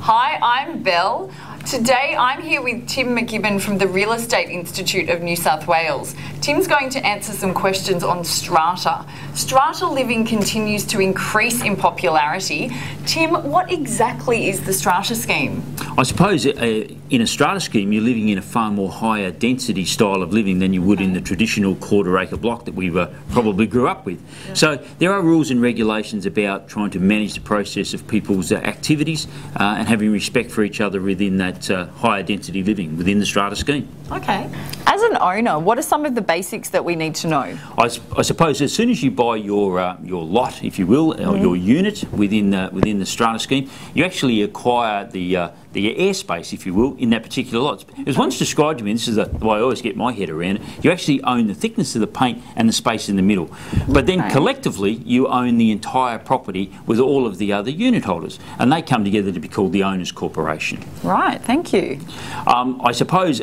Hi, I'm Belle. Today I'm here with Tim McGibbon from the Real Estate Institute of New South Wales. Tim's going to answer some questions on strata. Strata living continues to increase in popularity. Tim, what exactly is the strata scheme? I suppose in a strata scheme you're living in a far more higher density style of living than you would in the traditional quarter acre block that we probably grew up with. Yeah. So there are rules and regulations about trying to manage the process of people's activities and having respect for each other within that higher density living within the strata scheme. Okay. As an owner, what are some of the basics that we need to know? I suppose as soon as you buy your lot, if you will, or your unit within the strata scheme, you actually acquire the airspace, if you will, in that particular lot. It was once described to me, and this is the way I always get my head around it, you actually own the thickness of the paint and the space in the middle. But then collectively, you own the entire property with all of the other unit holders, and they come together to be called the Owners Corporation. Right, thank you. I suppose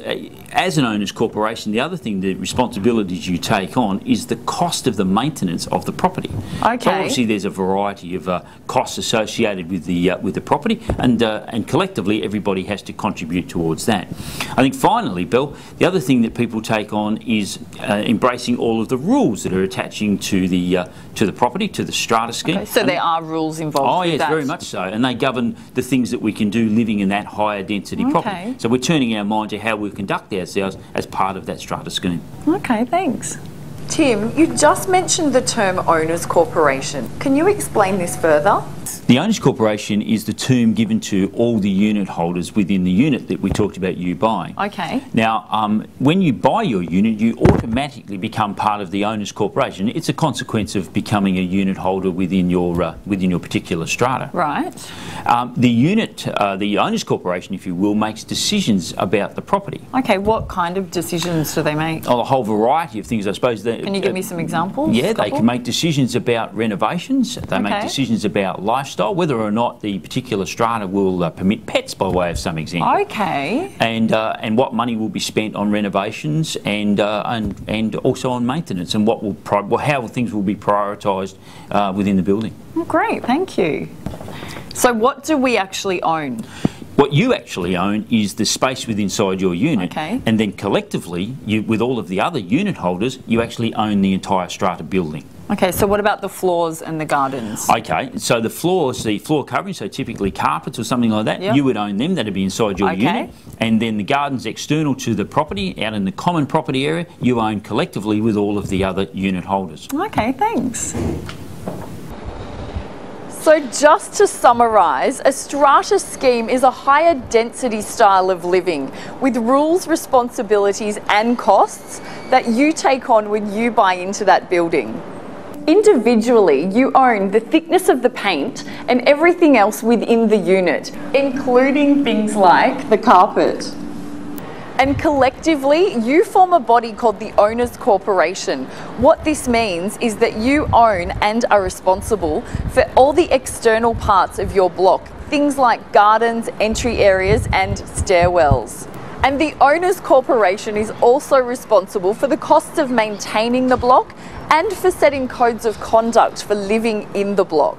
as an Owners Corporation, the other thing, the responsibilities you take on is the cost of the maintenance of the property. Okay. So obviously there's a variety of costs associated with the property, and collectively everybody has to contribute towards that. I think finally, Bill, the other thing that people take on is embracing all of the rules that are attaching to the property, to the strata scheme. Okay, so there are rules involved. Oh yes, with that. very much so, and they govern the things that we can do living in that higher density property. So we're turning our mind to how we conduct ourselves as part of that strata scheme. Okay, thanks. Tim, you just mentioned the term Owners Corporation. Can you explain this further? The Owners Corporation is the term given to all the unit holders within the unit that we talked about you buying. Okay. Now, when you buy your unit, you automatically become part of the Owners Corporation. It's a consequence of becoming a unit holder within your particular strata. Right. The Owners Corporation, if you will, makes decisions about the property. Okay, what kind of decisions do they make? Oh, a whole variety of things, I suppose. Can you give me some examples? Yeah, they can make decisions about renovations. They make decisions about lifestyle, whether or not the particular strata will permit pets, by way of some example. Okay. And what money will be spent on renovations and also on maintenance, and how things will be prioritised within the building. Oh, great, thank you. So what do we actually own? What you actually own is the space inside your unit, and then collectively, with all of the other unit holders, you actually own the entire strata building. Okay, so what about the floors and the gardens? Okay, so the floor covering, so typically carpets or something like that, you would own them. That'd be inside your unit. And then the gardens external to the property, out in the common property area, you own collectively with all of the other unit holders. Okay, thanks. So just to summarise, a strata scheme is a higher density style of living with rules, responsibilities and costs that you take on when you buy into that building. Individually, you own the thickness of the paint and everything else within the unit, including things like the carpet. And collectively, you form a body called the Owners Corporation. What this means is that you own and are responsible for all the external parts of your block, things like gardens, entry areas and stairwells. And the Owners Corporation is also responsible for the costs of maintaining the block and for setting codes of conduct for living in the block.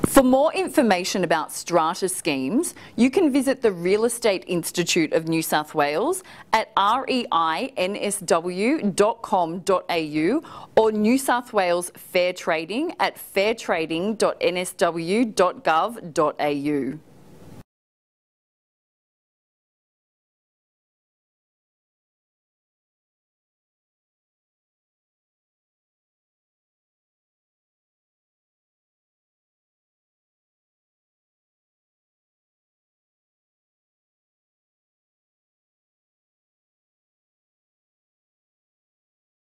For more information about strata schemes, you can visit the Real Estate Institute of New South Wales at reinsw.com.au or New South Wales Fair Trading at fairtrading.nsw.gov.au.